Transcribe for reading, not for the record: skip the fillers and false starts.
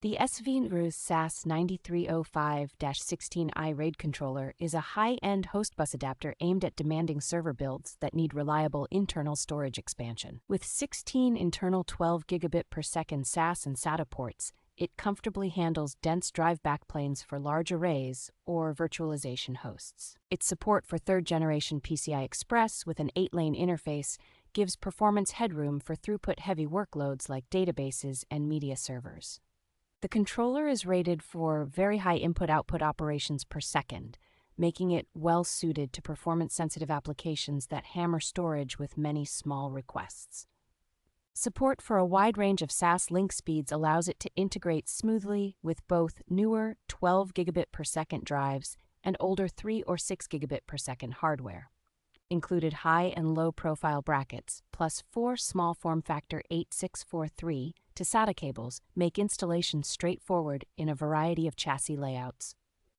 The SVNXINGTII SAS9305-16i RAID Controller is a high-end host bus adapter aimed at demanding server builds that need reliable internal storage expansion. With 16 internal 12 gigabit per second SAS and SATA ports, it comfortably handles dense drive backplanes for large arrays or virtualization hosts. Its support for third-generation PCI Express with an 8-lane interface gives performance headroom for throughput-heavy workloads like databases and media servers. The controller is rated for very high input-output operations per second, making it well-suited to performance-sensitive applications that hammer storage with many small requests. Support for a wide range of SAS link speeds allows it to integrate smoothly with both newer 12 gigabit per second drives and older 3 or 6 gigabit per second hardware. Included high and low profile brackets, plus 4 small form factor 8643 to SATA cables make installation straightforward in a variety of chassis layouts.